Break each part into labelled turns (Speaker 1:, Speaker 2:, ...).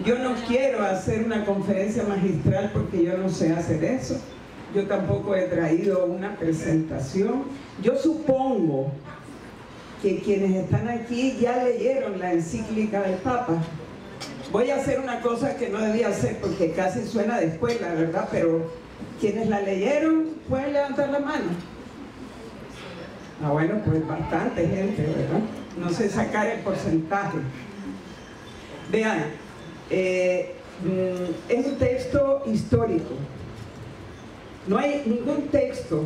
Speaker 1: Yo no quiero hacer una conferencia magistral porque yo no sé hacer eso. Yo tampoco he traído una presentación. Yo supongo que quienes están aquí ya leyeron la encíclica del Papa. Voy a hacer una cosa que no debía hacer porque casi suena de escuela, ¿verdad? Pero quienes la leyeron pueden levantar la mano. Ah, bueno, pues bastante gente, ¿verdad? No sé sacar el porcentaje. Vean, es un texto histórico. No hay ningún texto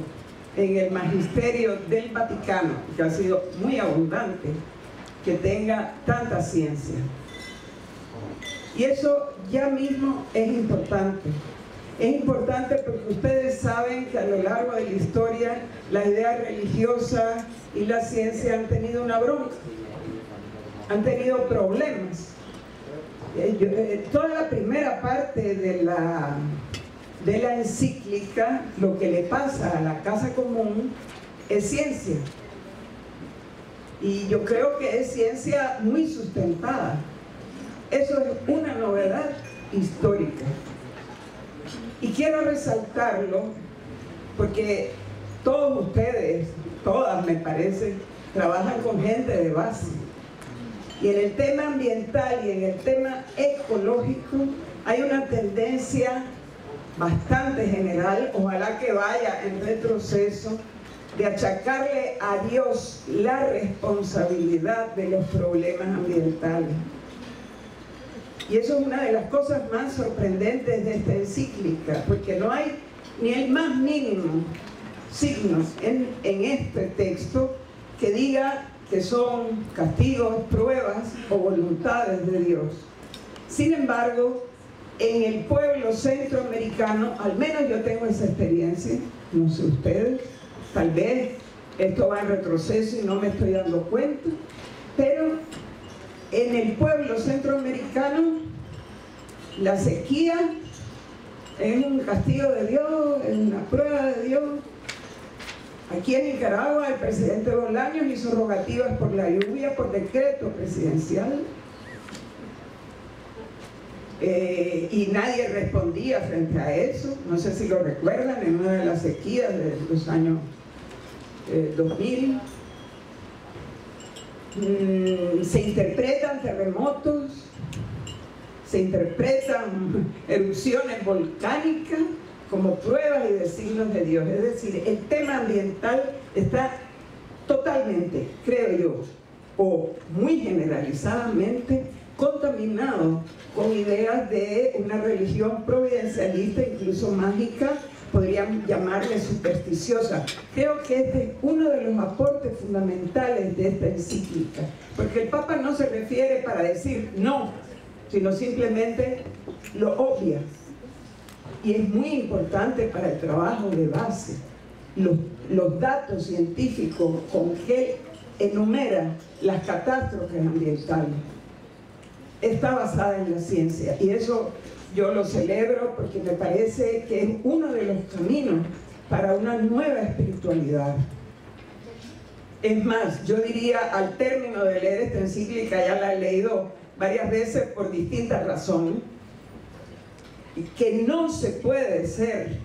Speaker 1: en el magisterio del Vaticano, que ha sido muy abundante, que tenga tanta ciencia. Y eso ya mismo es importante. Es importante porque ustedes saben que a lo largo de la historia la idea religiosa y la ciencia han tenido una bronca, han tenido problemas. Toda la primera parte de la encíclica, lo que le pasa a la Casa Común es ciencia, y yo creo que es ciencia muy sustentada. Eso es una novedad histórica y quiero resaltarlo porque todos ustedes, todas me parece, trabajan con gente de base, y en el tema ambiental y en el tema ecológico hay una tendencia bastante general, ojalá que vaya en retroceso, de achacarle a Dios la responsabilidad de los problemas ambientales. Y eso es una de las cosas más sorprendentes de esta encíclica, porque no hay ni el más mínimo signos en este texto que diga que son castigos, pruebas o voluntades de Dios. Sin embargo, en el pueblo centroamericano, al menos yo tengo esa experiencia, no sé ustedes, tal vez esto va en retroceso y no me estoy dando cuenta, pero en el pueblo centroamericano la sequía es un castigo de Dios, es una prueba de Dios. Aquí en Nicaragua el presidente Bolaños hizo rogativas por la lluvia por decreto presidencial. Y nadie respondía frente a eso. No sé si lo recuerdan, en una de las sequías de los años 2000. Se interpretan terremotos, se interpretan erupciones volcánicas como pruebas y de signos de Dios. Es decir, el tema ambiental está totalmente, creo yo, o muy generalizadamente contaminado con ideas de una religión providencialista, incluso mágica, podrían llamarle supersticiosa. Creo que este es uno de los aportes fundamentales de esta encíclica, porque el Papa no se refiere para decir no, sino simplemente lo obvia. Y es muy importante para el trabajo de base. Los datos científicos con que enumera las catástrofes ambientales está basada en la ciencia, y eso yo lo celebro porque me parece que es uno de los caminos para una nueva espiritualidad. Es más, yo diría, al término de leer esta encíclica, ya la he leído varias veces por distintas razones, que no se puede ser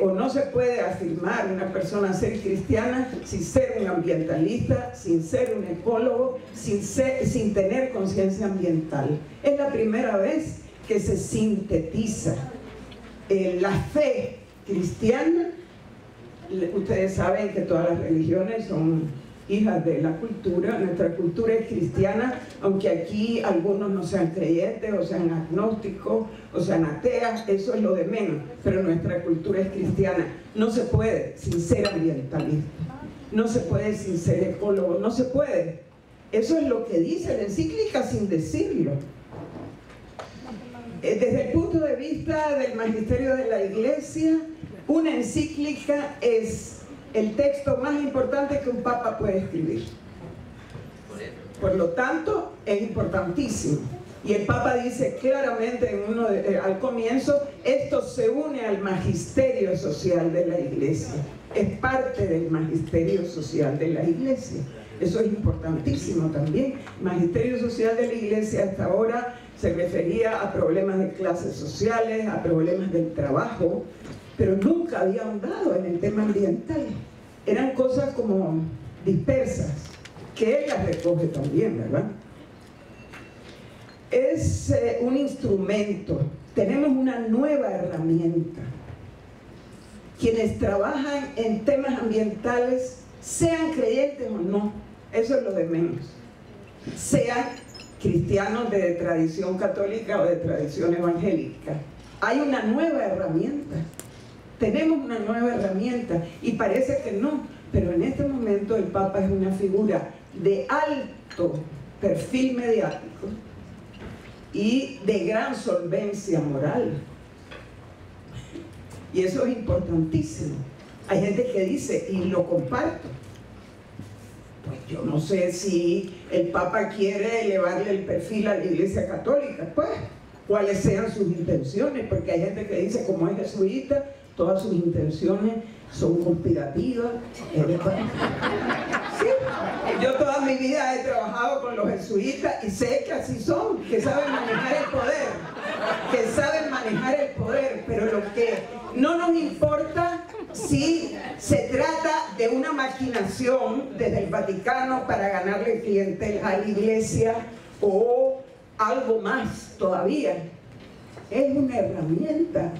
Speaker 1: o no se puede afirmar una persona ser cristiana sin ser un ambientalista, sin ser un ecólogo, sin tener conciencia ambiental. Es la primera vez que se sintetiza la fe cristiana. Ustedes saben que todas las religiones son hijas de la cultura. Nuestra cultura es cristiana, aunque aquí algunos no sean creyentes, o sean agnósticos, o sean ateas, eso es lo de menos, pero nuestra cultura es cristiana. No se puede sin ser ambientalista, no se puede sin ser ecólogo, no se puede. Eso es lo que dice la encíclica sin decirlo. Desde el punto de vista del magisterio de la Iglesia, una encíclica es el texto más importante que un papa puede escribir. Por lo tanto, es importantísimo. Y el Papa dice claramente al comienzo, esto se une al magisterio social de la Iglesia. Es parte del magisterio social de la Iglesia. Eso es importantísimo también. Magisterio social de la Iglesia hasta ahora se refería a problemas de clases sociales, a problemas del trabajo, pero nunca había ahondado en el tema ambiental. Eran cosas como dispersas, que él las recoge también, ¿verdad? Es un instrumento, tenemos una nueva herramienta. Quienes trabajan en temas ambientales, sean creyentes o no, eso es lo de menos. Sean cristianos de tradición católica o de tradición evangélica. Hay una nueva herramienta. Tenemos una nueva herramienta y parece que no, pero en este momento el Papa es una figura de alto perfil mediático y de gran solvencia moral. Y eso es importantísimo. Hay gente que dice, y lo comparto, pues yo no sé si el Papa quiere elevarle el perfil a la Iglesia Católica, pues, cuáles sean sus intenciones, porque hay gente que dice, como es jesuita, todas sus intenciones son conspirativas. Sí, yo toda mi vida he trabajado con los jesuitas y sé que así son, que saben manejar el poder, pero lo que no nos importa si se trata de una maquinación desde el Vaticano para ganarle clientela a la Iglesia o algo más todavía. Es una herramienta.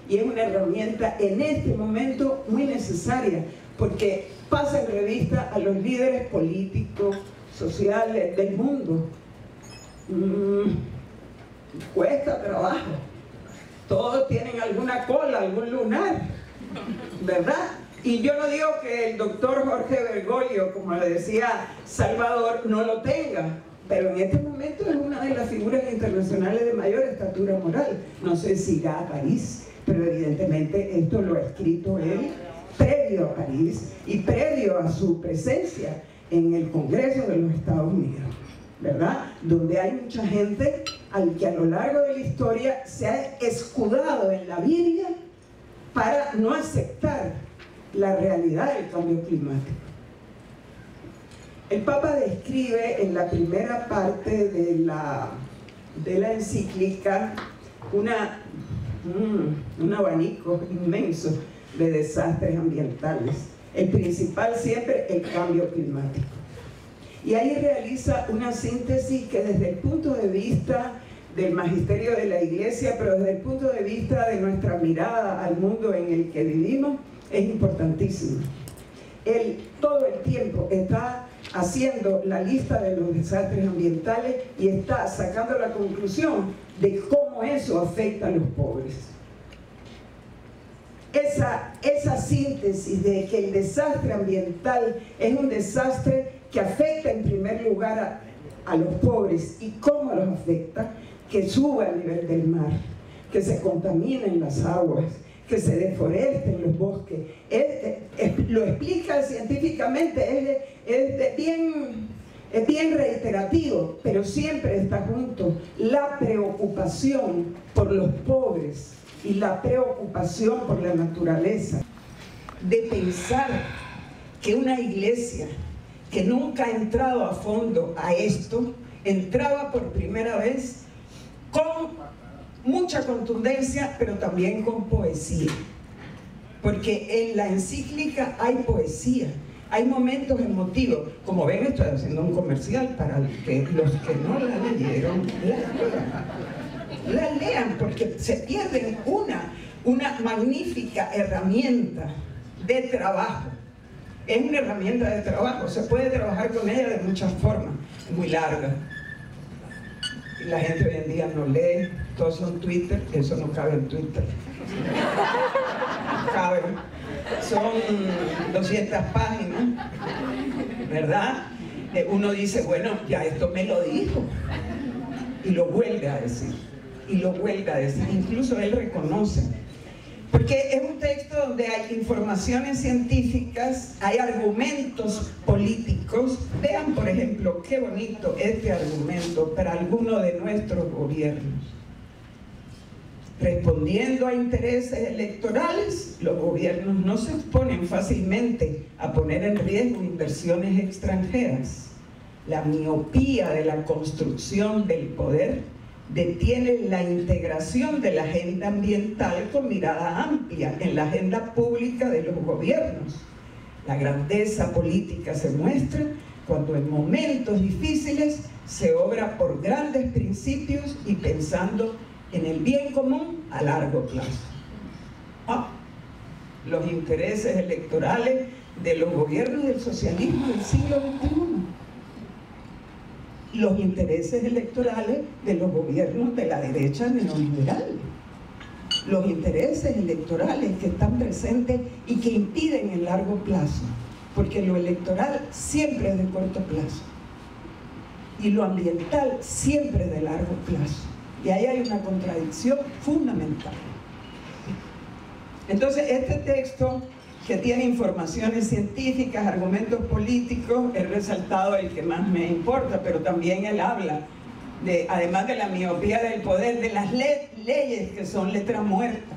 Speaker 1: Y es una herramienta en este momento muy necesaria, porque pasa en revista a los líderes políticos, sociales del mundo. Cuesta trabajo. Todos tienen alguna cola, algún lunar, ¿verdad? Y yo no digo que el doctor Jorge Bergoglio, como le decía Salvador, no lo tenga, pero en este momento es una de las figuras internacionales de mayor estatura moral. No sé si irá a París, pero evidentemente esto lo ha escrito él previo a París y previo a su presencia en el Congreso de los Estados Unidos, ¿verdad? Donde hay mucha gente al que a lo largo de la historia se ha escudado en la Biblia para no aceptar la realidad del cambio climático. El Papa describe en la primera parte de la encíclica un abanico inmenso de desastres ambientales. El principal siempre, el cambio climático. Y ahí realiza una síntesis que desde el punto de vista del magisterio de la Iglesia, pero desde el punto de vista de nuestra mirada al mundo en el que vivimos, es importantísima. Él todo el tiempo está haciendo la lista de los desastres ambientales y está sacando la conclusión de cómo eso afecta a los pobres. Esa síntesis de que el desastre ambiental es un desastre que afecta en primer lugar a los pobres. ¿Y cómo los afecta? Que suba el nivel del mar, que se contaminen las aguas, que se deforesten los bosques. Lo explica científicamente, es bien reiterativo, pero siempre está junto la preocupación por los pobres y la preocupación por la naturaleza. De pensar que una iglesia que nunca ha entrado a fondo a esto, entraba por primera vez con mucha contundencia, pero también con poesía. Porque en la encíclica hay poesía, hay momentos emotivos. Como ven, estoy haciendo un comercial para los que no la leyeron, la lean, porque se pierden una magnífica herramienta de trabajo. Es una herramienta de trabajo, se puede trabajar con ella de muchas formas. Es muy larga. La gente hoy en día no lee, todos son Twitter, eso no cabe en Twitter. No cabe. Son 200 páginas, ¿verdad? Uno dice, bueno, ya esto me lo dijo. Y lo vuelve a decir. Y lo vuelve a decir. Incluso él reconoce. Porque es un texto donde hay informaciones científicas, hay argumentos políticos. Vean, por ejemplo, qué bonito este argumento para alguno de nuestros gobiernos. Respondiendo a intereses electorales, los gobiernos no se exponen fácilmente a poner en riesgo inversiones extranjeras. La miopía de la construcción del poder detiene la integración de la agenda ambiental con mirada amplia en la agenda pública de los gobiernos. La grandeza política se muestra cuando en momentos difíciles se obra por grandes principios y pensando en el bien común a largo plazo. Los intereses electorales de los gobiernos del socialismo del siglo XXI. Los intereses electorales de los gobiernos de la derecha neoliberal. Los intereses electorales que están presentes y que impiden el largo plazo, porque lo electoral siempre es de corto plazo y lo ambiental siempre de largo plazo. Y ahí hay una contradicción fundamental. Entonces, este texto, que tiene informaciones científicas, argumentos políticos, he resaltado el que más me importa, pero también él habla, además de la miopía del poder, de las leyes que son letra muerta,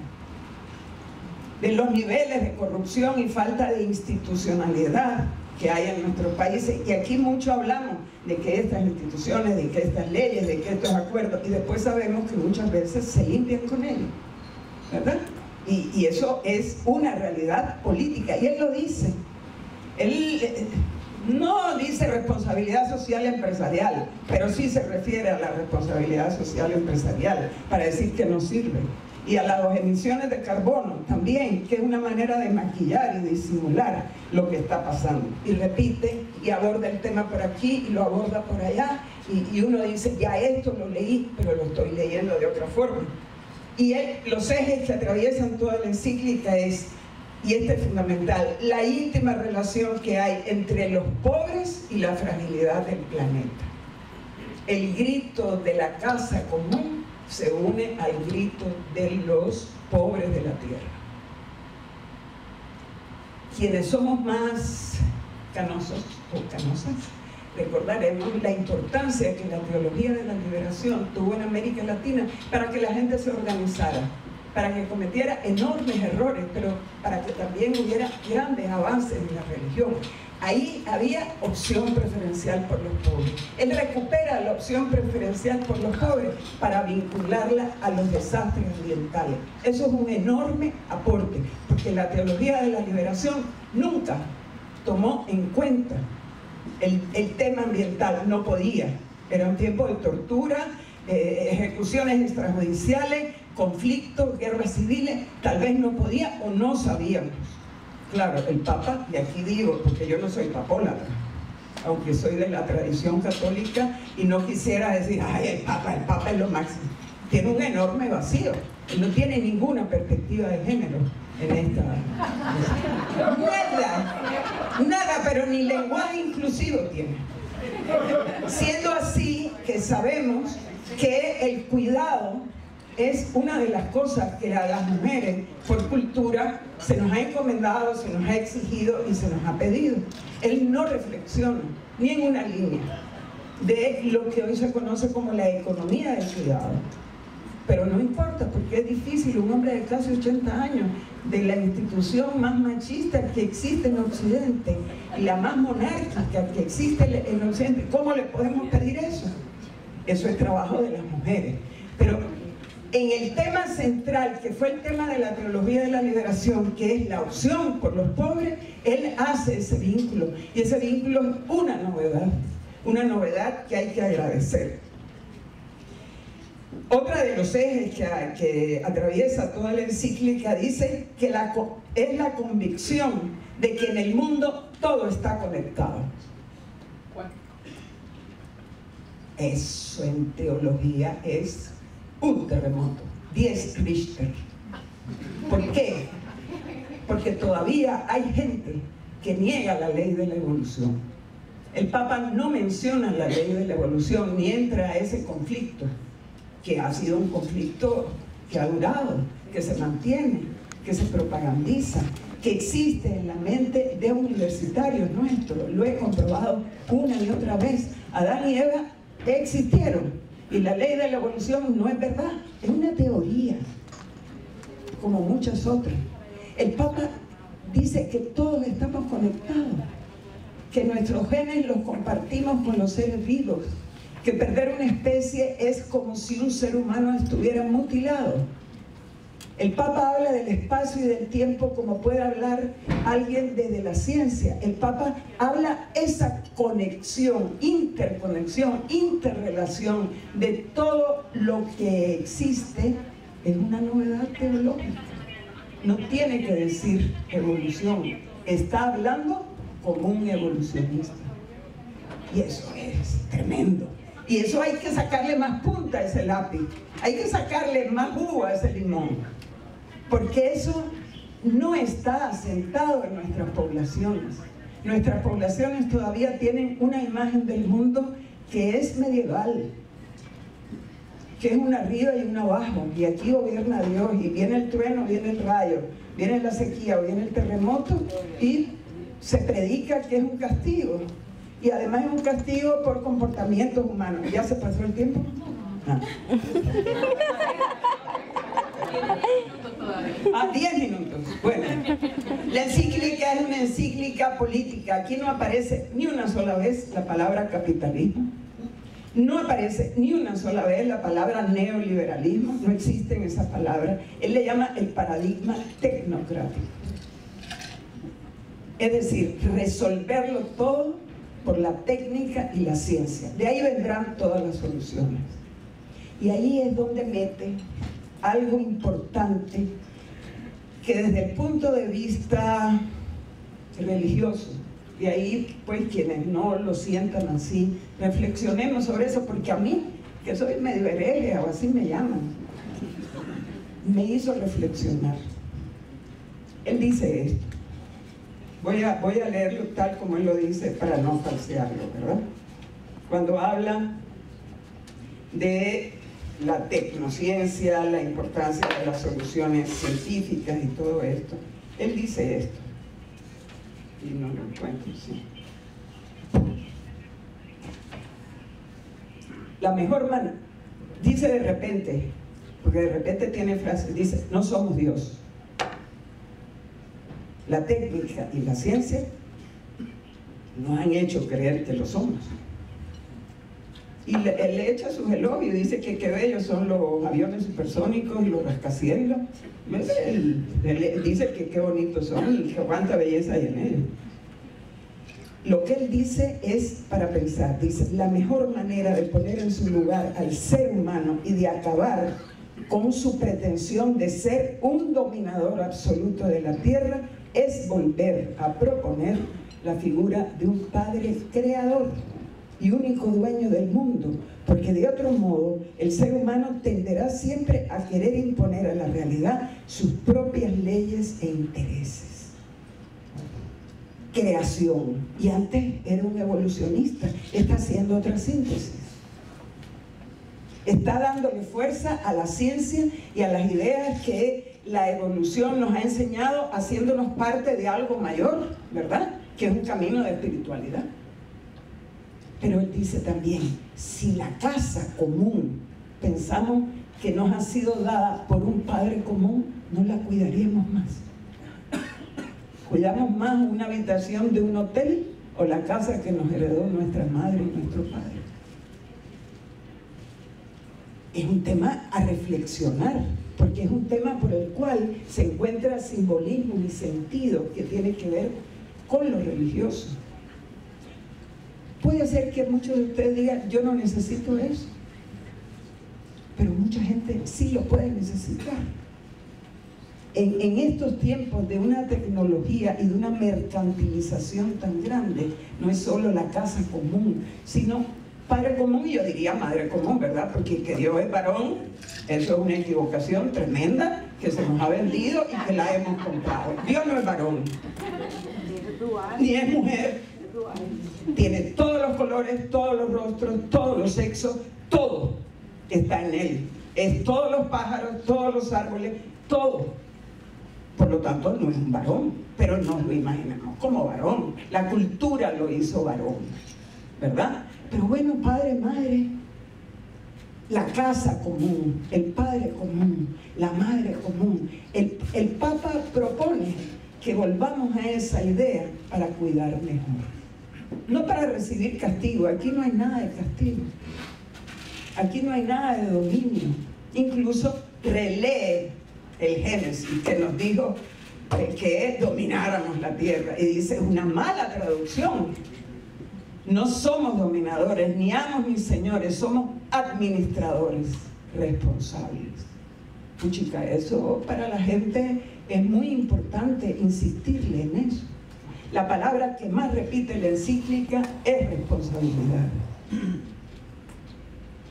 Speaker 1: de los niveles de corrupción y falta de institucionalidad que hay en nuestros países. Y aquí mucho hablamos de que estas instituciones, de que estas leyes, de que estos acuerdos, y después sabemos que muchas veces se limpian con ellos, ¿verdad? Y eso es una realidad política, y él lo dice. Él no dice responsabilidad social empresarial, pero sí se refiere a la responsabilidad social empresarial para decir que no sirve. Y a las emisiones de carbono también, que es una manera de maquillar y disimular lo que está pasando. Y repite y aborda el tema por aquí y lo aborda por allá, y uno dice, ya esto lo leí, pero lo estoy leyendo de otra forma. Y los ejes que atraviesan toda la encíclica es, y este es fundamental, la íntima relación que hay entre los pobres y la fragilidad del planeta. El grito de la casa común se une al grito de los pobres de la tierra. Quienes somos más canosos o canosas, recordaremos la importancia que la teología de la liberación tuvo en América Latina para que la gente se organizara, para que cometiera enormes errores, pero para que también hubiera grandes avances en la religión. Ahí había opción preferencial por los pobres. Él recupera la opción preferencial por los pobres para vincularla a los desastres ambientales. Eso es un enorme aporte, porque la teología de la liberación nunca tomó en cuenta el tema ambiental, no podía. Era un tiempo de tortura, ejecuciones extrajudiciales, conflictos, guerras civiles. Tal vez no podía o no sabíamos. Claro, el Papa, y aquí digo, porque yo no soy papólatra, aunque soy de la tradición católica, y no quisiera decir, ay, el Papa es lo máximo. Tiene un enorme vacío. Él no tiene ninguna perspectiva de género en esta... Nada, pero ni lenguaje inclusivo tiene. Siendo así que sabemos que el cuidado es una de las cosas que a las mujeres, por cultura, se nos ha encomendado, se nos ha exigido y se nos ha pedido. Él no reflexiona ni en una línea de lo que hoy se conoce como la economía del cuidado. Pero no importa, porque es difícil. Un hombre de casi 80 años, de la institución más machista que existe en Occidente, y la más monárquica que existe en Occidente, ¿cómo le podemos pedir eso? Eso es trabajo de las mujeres. Pero en el tema central, que fue el tema de la teología de la liberación, que es la opción por los pobres, él hace ese vínculo, y ese vínculo es una novedad que hay que agradecer. Otra de los ejes que atraviesa toda la encíclica dice que es la convicción de que en el mundo todo está conectado. Eso en teología es un terremoto, 10 Richter. ¿Por qué? Porque todavía hay gente que niega la ley de la evolución. El Papa no menciona la ley de la evolución ni entra a ese conflicto, que ha sido un conflicto que ha durado, que se mantiene, que se propagandiza, que existe en la mente de universitarios nuestros. Lo he comprobado una y otra vez. Adán y Eva existieron, y la ley de la evolución no es verdad, es una teoría. como muchas otras. El Papa dice que todos estamos conectados, que nuestros genes los compartimos con los seres vivos, que perder una especie es como si un ser humano estuviera mutilado. El Papa habla del espacio y del tiempo como puede hablar alguien desde la ciencia. El Papa habla esa conexión, interconexión, interrelación de todo lo que existe en una novedad teológica. No tiene que decir evolución, está hablando como un evolucionista. Y eso es tremendo. Y eso hay que sacarle más punta a ese lápiz, hay que sacarle más jugo a ese limón. Porque eso no está asentado en nuestras poblaciones. Nuestras poblaciones todavía tienen una imagen del mundo que es medieval, que es un arriba y un abajo, y aquí gobierna Dios, y viene el trueno, viene el rayo, viene la sequía, viene el terremoto, y se predica que es un castigo. Y además es un castigo por comportamientos humanos. ¿Ya se pasó el tiempo? Ah. 10 minutos. Bueno, la encíclica es una encíclica política. Aquí no aparece ni una sola vez la palabra capitalismo. No aparece ni una sola vez la palabra neoliberalismo. No existen esas palabras. Él le llama el paradigma tecnocrático. Es decir, resolverlo todo por la técnica y la ciencia. De ahí vendrán todas las soluciones. Y ahí es donde mete algo importante que desde el punto de vista religioso, y ahí pues quienes no lo sientan así, reflexionemos sobre eso, porque a mí, que soy medio hereje o así me llaman, me hizo reflexionar. Él dice esto, voy a leerlo tal como él lo dice para no falsearlo, ¿verdad? Cuando habla de la tecnociencia, la importancia de las soluciones científicas y todo esto, él dice esto, y no lo encuentro, sí. La mejor manera, dice de repente, porque de repente tiene frases, dice, no somos Dios. La técnica y la ciencia nos han hecho creer que lo somos. Y le echa sus elogios, dice que qué bellos son los aviones supersónicos y los rascacielos. Él dice que qué bonitos son y que cuánta belleza hay en ellos. Lo que él dice es para pensar, dice, la mejor manera de poner en su lugar al ser humano y de acabar con su pretensión de ser un dominador absoluto de la tierra es volver a proponer la figura de un padre creador y único dueño del mundo, porque de otro modo el ser humano tenderá siempre a querer imponer a la realidad sus propias leyes e intereses. Creación, y antes era un evolucionista, está haciendo otra síntesis. Está dándole fuerza a la ciencia y a las ideas que la evolución nos ha enseñado, haciéndonos parte de algo mayor, ¿verdad? Que es un camino de espiritualidad. Pero él dice también, si la casa común pensamos que nos ha sido dada por un padre común, no la cuidaríamos más. ¿Cuidamos más una habitación de un hotel o la casa que nos heredó nuestra madre y nuestro padre? Es un tema a reflexionar, porque es un tema por el cual se encuentra simbolismo y sentido que tiene que ver con lo religioso. Puede ser que muchos de ustedes digan, yo no necesito eso, pero mucha gente sí lo puede necesitar. En estos tiempos de una tecnología y de una mercantilización tan grande, no es solo la casa común, sino padre común, y yo diría madre común, ¿verdad? Porque que Dios es varón, eso es una equivocación tremenda que se nos ha vendido y que la hemos comprado. Dios no es varón, ni es mujer. Tiene todos los colores, todos los rostros, todos los sexos, todo está en él. Es todos los pájaros, todos los árboles, todo. Por lo tanto, no es un varón, pero nos lo imaginamos como varón. La cultura lo hizo varón, ¿verdad? Pero bueno, padre, madre, la casa común, el padre común, la madre común. El Papa propone que volvamos a esa idea para cuidar mejor. No para recibir castigo, aquí no hay nada de castigo. Aquí no hay nada de dominio. Incluso relee el Génesis, que nos dijo que domináramos la tierra. Y dice, es una mala traducción. No somos dominadores, ni amos ni señores, somos administradores responsables. Puchica, eso para la gente es muy importante insistirle en eso. La palabra que más repite la encíclica es responsabilidad.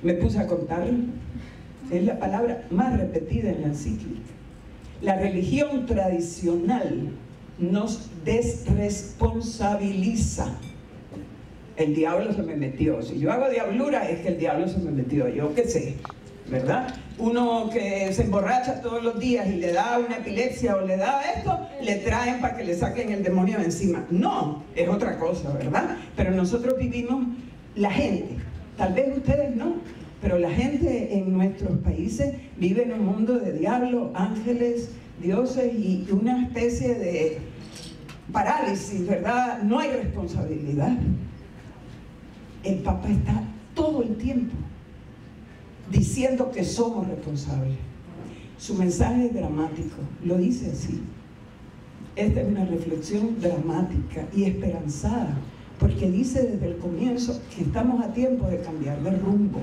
Speaker 1: Me puse a contarlo. Es la palabra más repetida en la encíclica. La religión tradicional nos desresponsabiliza. El diablo se me metió. Si yo hago diablura es que el diablo se me metió. Yo qué sé, ¿verdad? Uno que se emborracha todos los días y le da una epilepsia o le da esto, le traen para que le saquen el demonio de encima. No, es otra cosa, ¿verdad? Pero nosotros vivimos, la gente, tal vez ustedes no, pero la gente en nuestros países vive en un mundo de diablos, ángeles, dioses y una especie de parálisis, ¿verdad? No hay responsabilidad. El Papa está todo el tiempo diciendo que somos responsables. Su mensaje es dramático, lo dice así. Esta es una reflexión dramática y esperanzada, porque dice desde el comienzo que estamos a tiempo de cambiar de rumbo,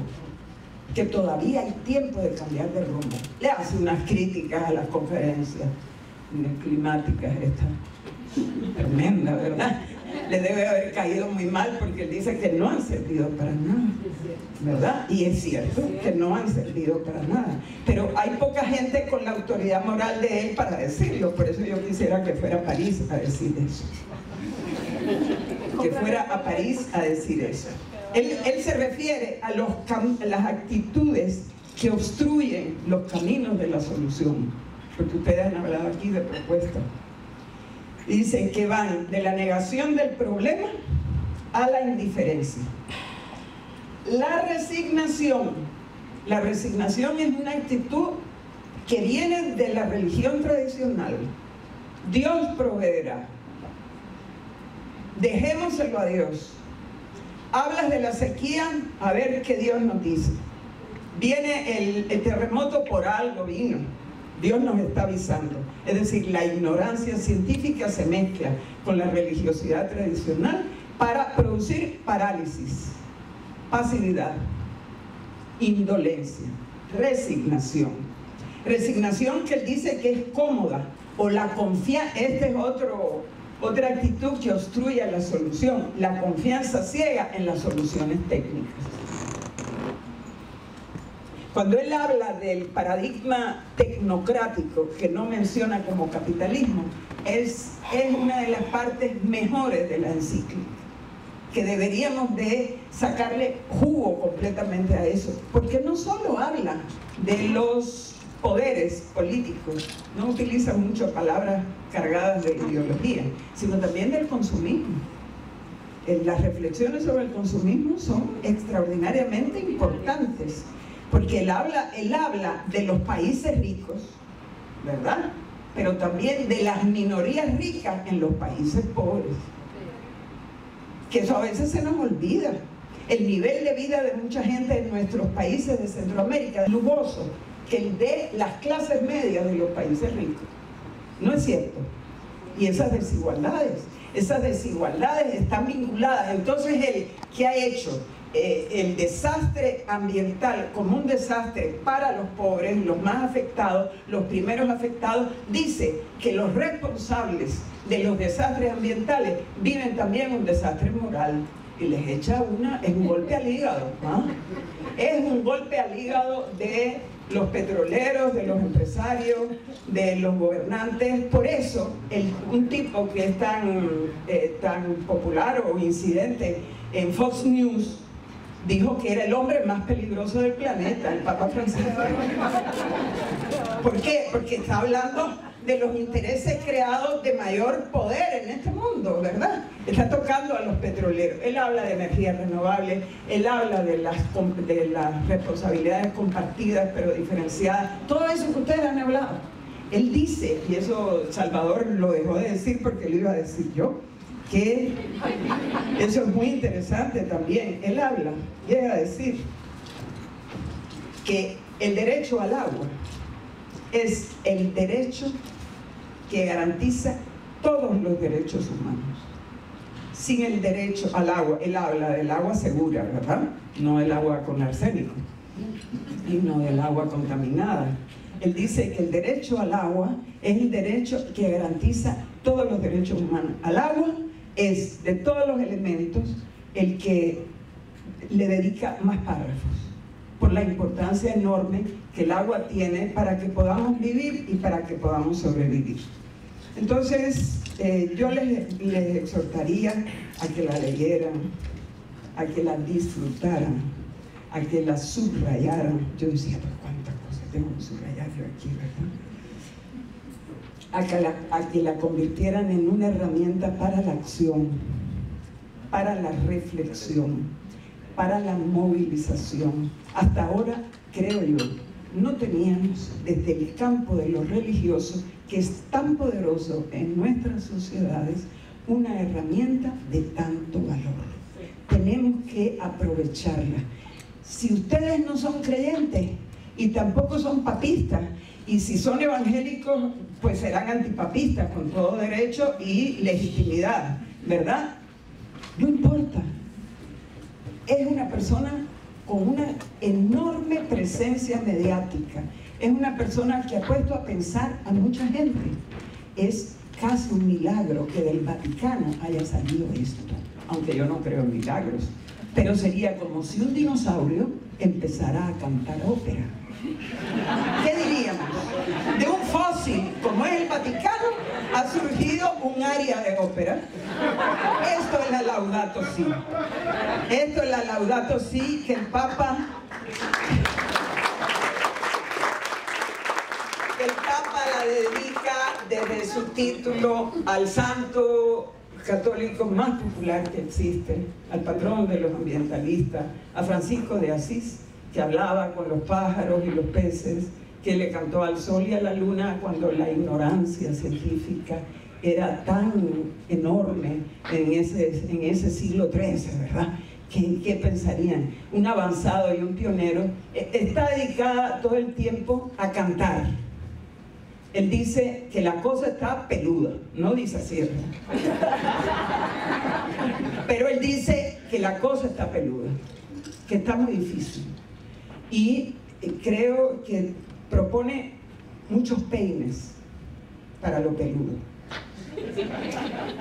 Speaker 1: que todavía hay tiempo de cambiar de rumbo. Le hace unas críticas a las conferencias climáticas, esta tremenda, ¿verdad? Le debe haber caído muy mal porque él dice que no han servido para nada, ¿verdad? Y es cierto que no han servido para nada, pero hay poca gente con la autoridad moral de él para decirlo. Por eso yo quisiera que fuera a París a decir eso, que fuera a París a decir eso. Él se refiere a las actitudes que obstruyen los caminos de la solución, porque ustedes han hablado aquí de propuestas. Dicen que van de la negación del problema a la indiferencia. La resignación es una actitud que viene de la religión tradicional. Dios proveerá. Dejémoselo a Dios. Hablas de la sequía, a ver qué Dios nos dice. Viene el terremoto, por algo vino. Dios nos está avisando. Es decir, la ignorancia científica se mezcla con la religiosidad tradicional para producir parálisis, pasividad, indolencia, resignación. Resignación que él dice que es cómoda, o la confianza. Esta es otra actitud que obstruye la solución, la confianza ciega en las soluciones técnicas. Cuando él habla del paradigma tecnocrático, que no menciona como capitalismo, es una de las partes mejores de la encíclica, que deberíamos de sacarle jugo completamente a eso, porque no solo habla de los poderes políticos, no utiliza mucho palabras cargadas de ideología, sino también del consumismo. Las reflexiones sobre el consumismo son extraordinariamente importantes, porque él habla de los países ricos, ¿verdad? Pero también de las minorías ricas en los países pobres, que eso a veces se nos olvida. El nivel de vida de mucha gente en nuestros países de Centroamérica es lujoso que el de las clases medias de los países ricos. No es cierto. Y esas desigualdades están vinculadas. Entonces ¿qué ha hecho? El desastre ambiental como un desastre para los pobres, los más afectados, los primeros afectados, dice que los responsables de los desastres ambientales viven también un desastre moral, y les echa es un golpe al hígado, ¿no? Es un golpe al hígado de los petroleros, de los empresarios, de los gobernantes. Por eso un tipo que es tan popular o incidente en Fox News dijo que era el hombre más peligroso del planeta, el Papa Francisco. ¿Por qué? Porque está hablando de los intereses creados de mayor poder en este mundo, ¿verdad? Está tocando a los petroleros. Él habla de energías renovables, él habla de las responsabilidades compartidas pero diferenciadas, todo eso que ustedes han hablado. Él dice, y eso Salvador lo dejó de decir porque lo iba a decir yo, que eso es muy interesante también. Él habla, llega a decir que el derecho al agua es el derecho que garantiza todos los derechos humanos. Sin el derecho al agua, él habla del agua segura, ¿verdad? No el agua con arsénico, y no del agua contaminada. Él dice que el derecho al agua es el derecho que garantiza todos los derechos humanos. Al agua es, de todos los elementos, el que le dedica más párrafos, por la importancia enorme que el agua tiene para que podamos vivir y para que podamos sobrevivir. Entonces, yo les exhortaría a que la leyeran, a que la disfrutaran, a que la subrayaran. Yo decía, pero cuántas cosas tengo que subrayar yo aquí, ¿verdad? A que la convirtieran en una herramienta para la acción, para la reflexión, para la movilización. Hasta ahora, creo yo, no teníamos desde el campo de lo religioso, que es tan poderoso en nuestras sociedades, una herramienta de tanto valor. Tenemos que aprovecharla. Si ustedes no son creyentes y tampoco son papistas, y si son evangélicos, pues serán antipapistas con todo derecho y legitimidad, ¿verdad? No importa. Es una persona con una enorme presencia mediática. Es una persona que ha puesto a pensar a mucha gente. Es casi un milagro que del Vaticano haya salido esto, aunque yo no creo en milagros. Pero sería como si un dinosaurio empezara a cantar ópera. ¿Qué diríamos? De un fósil como es el Vaticano ha surgido un aria de ópera. Esto es la Laudato Si. Esto es la Laudato Si que el Papa la dedica desde su título al santo católico más popular que existe, al patrón de los ambientalistas, a Francisco de Asís, que hablaba con los pájaros y los peces, que le cantó al sol y a la luna cuando la ignorancia científica era tan enorme en ese siglo XIII, ¿verdad? ¿Qué pensarían? Un avanzado y un pionero. Está dedicada todo el tiempo a cantar. Él dice que la cosa está peluda, no dice así, ¿verdad? Pero él dice que la cosa está peluda, que está muy difícil. Y creo que propone muchos peines para lo peludo.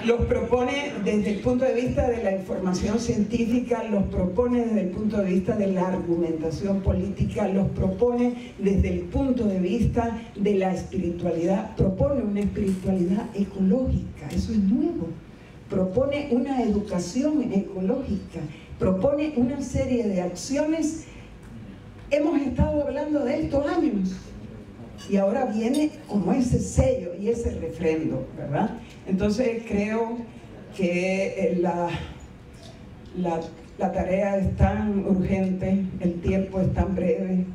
Speaker 1: Los propone desde el punto de vista de la información científica, los propone desde el punto de vista de la argumentación política, los propone desde el punto de vista de la espiritualidad, propone una espiritualidad ecológica, eso es nuevo, propone una educación ecológica, propone una serie de acciones. Hemos estado hablando de estos años y ahora viene como ese sello y ese refrendo, ¿verdad? Entonces creo que la tarea es tan urgente, el tiempo es tan breve,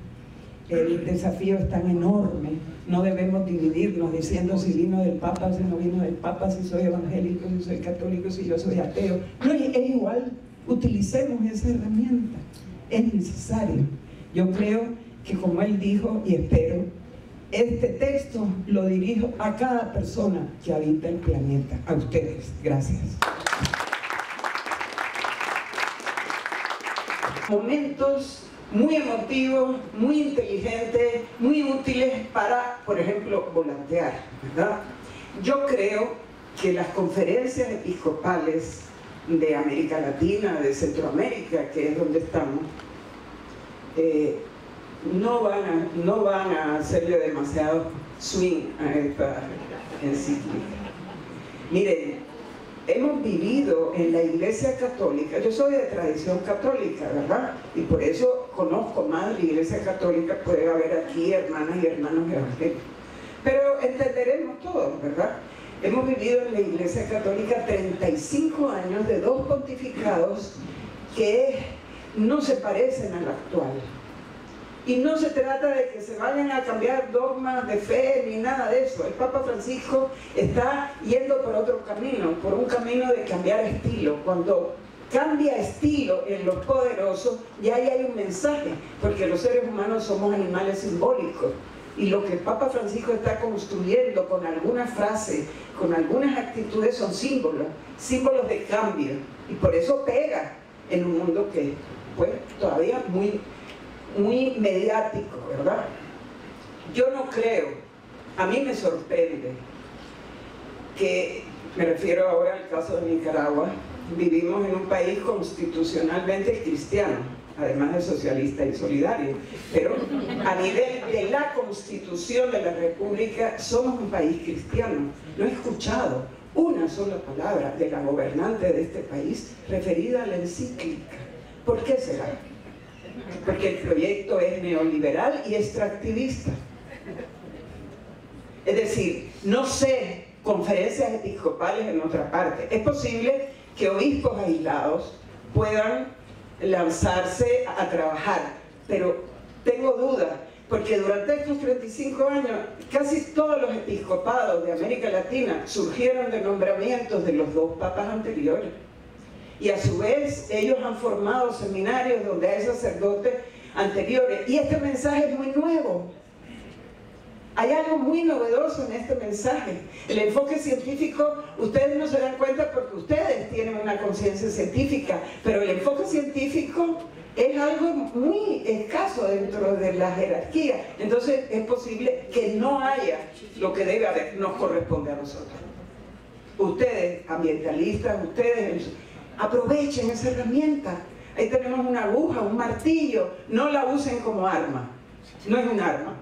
Speaker 1: el desafío es tan enorme. No debemos dividirnos diciendo si vino del Papa, si no vino del Papa, si soy evangélico, si soy católico, si yo soy ateo. No, es igual, utilicemos esa herramienta, es necesario. Yo creo que, como él dijo, y espero, este texto lo dirijo a cada persona que habita el planeta, a ustedes. Gracias. Momentos muy emotivos, muy inteligentes, muy útiles para, por ejemplo, volantear, ¿verdad? Yo creo que las conferencias episcopales de América Latina, de Centroamérica, que es donde estamos, no van a hacerle demasiado swing a esta encíclica. Miren, hemos vivido en la Iglesia Católica, yo soy de tradición católica, ¿verdad? Y por eso conozco más la Iglesia Católica, puede haber aquí hermanas y hermanos evangélicos. pero entenderemos todo, ¿verdad? Hemos vivido en la Iglesia Católica 35 años de dos pontificados que no se parecen al actual. Y no se trata de que se vayan a cambiar dogmas de fe ni nada de eso. El Papa Francisco está yendo por otro camino, por un camino de cambiar estilo. Cuando cambia estilo en los poderosos, ya ahí hay un mensaje, porque los seres humanos somos animales simbólicos. Y lo que el Papa Francisco está construyendo con algunas frases, con algunas actitudes, son símbolos, símbolos de cambio. Y por eso pega en un mundo que, pues, todavía muy mediático, ¿verdad? Yo no creo, a mí me sorprende que, me refiero ahora al caso de Nicaragua, vivimos en un país constitucionalmente cristiano, además de socialista y solidario, pero a nivel de la Constitución de la República somos un país cristiano. No he escuchado una sola palabra de la gobernante de este país referida a la encíclica. ¿Por qué será? Porque el proyecto es neoliberal y extractivista. Es decir, no sé conferencias episcopales en otra parte. Es posible que obispos aislados puedan lanzarse a trabajar, pero tengo dudas, porque durante estos 35 años casi todos los episcopados de América Latina surgieron de nombramientos de los dos papas anteriores. Y a su vez ellos han formado seminarios donde hay sacerdotes anteriores. Y este mensaje es muy nuevo. Hay algo muy novedoso en este mensaje. El enfoque científico, ustedes no se dan cuenta porque ustedes tienen una conciencia científica, pero el enfoque científico es algo muy escaso dentro de la jerarquía. Entonces es posible que no haya lo que debe haber, nos corresponde a nosotros. Ustedes, ambientalistas, ustedes, aprovechen esa herramienta. Ahí tenemos una aguja, un martillo. No la usen como arma. No es un arma.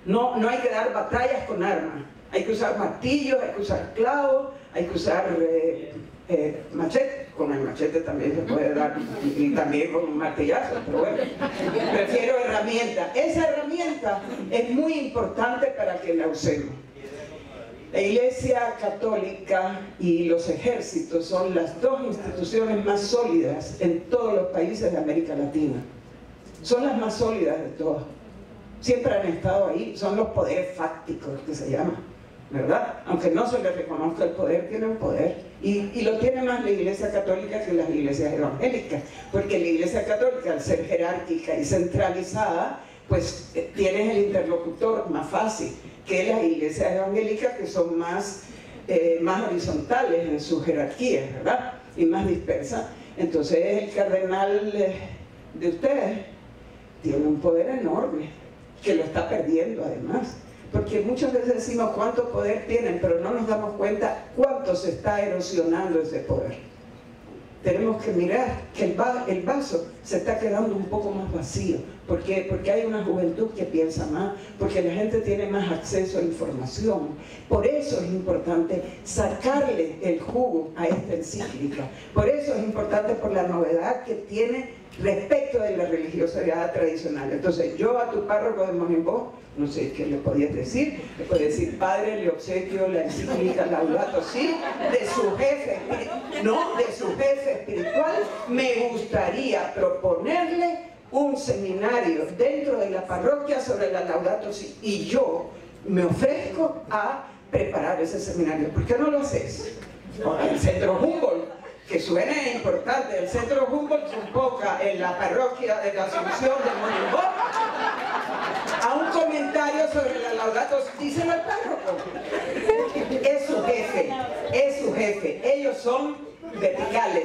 Speaker 1: No hay que dar batallas con armas. Hay que usar martillos, hay que usar clavos, hay que usar machete. Con el machete también se puede dar, y también con un martillazo, pero bueno, prefiero herramienta. Esa herramienta es muy importante para que la usemos. La Iglesia Católica y los ejércitos son las dos instituciones más sólidas en todos los países de América Latina. Son las más sólidas de todas. Siempre han estado ahí, son los poderes fácticos que se llaman, ¿verdad? Aunque no se les reconozca el poder, tienen poder. Y lo tiene más la Iglesia Católica que las iglesias evangélicas, porque la Iglesia Católica, al ser jerárquica y centralizada, pues tienes el interlocutor más fácil que las iglesias evangélicas, que son más horizontales en su jerarquía, ¿verdad? Y más dispersas. Entonces el cardenal de ustedes tiene un poder enorme, que lo está perdiendo además, porque muchas veces decimos cuánto poder tienen, pero no nos damos cuenta cuánto se está erosionando ese poder. Tenemos que mirar que el vaso se está quedando un poco más vacío. ¿Por qué? Porque hay una juventud que piensa más, porque la gente tiene más acceso a información. Por eso es importante sacarle el jugo a esta encíclica. Por eso es importante, por la novedad que tiene respecto de la religiosidad tradicional. Entonces, yo a tu párroco de Monimbo, no sé qué le podías decir, le podías decir: padre, le obsequio la encíclica Laudato Si, de su jefe, no, de su jefe espiritual. Me gustaría proponerle un seminario dentro de la parroquia sobre la Laudato Si, y yo me ofrezco a preparar ese seminario. ¿Por qué no lo haces? El Centro Humboldt, que suena importante, el Centro Humboldt convoca en la parroquia de la Asunción de Monimbo a un comentario sobre la Laudato Si. Díselo al párroco. Es su jefe, ellos son verticales,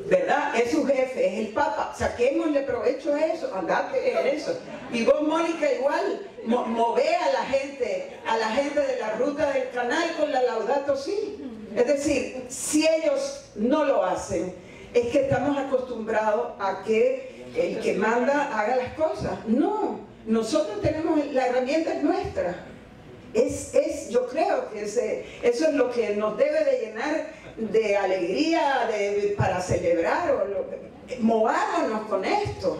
Speaker 1: ¿verdad? Es su jefe, es el Papa. Saquémosle provecho a eso, andate en eso. Y vos, Mónica, igual, mové a la gente de la ruta del canal con la Laudato Si. Es decir, si ellos no lo hacen, es que estamos acostumbrados a que el que manda haga las cosas. No, nosotros tenemos, la herramienta es nuestra. Yo creo que eso es lo que nos debe de llenar de alegría para celebrar. Movámonos con esto.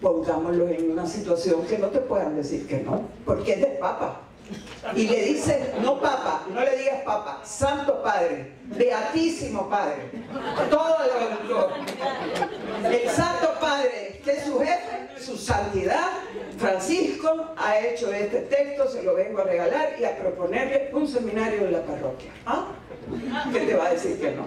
Speaker 1: pongámoslo en una situación que no te puedan decir que no, porque es del Papa. Y le dice, no Papa, no le digas Papa, Santo Padre, Beatísimo Padre, todo el Santo Padre, que es su jefe, su santidad, Francisco, ha hecho este texto, se lo vengo a regalar y a proponerle un seminario en la parroquia. ¿Ah? ¿Qué te va a decir que no?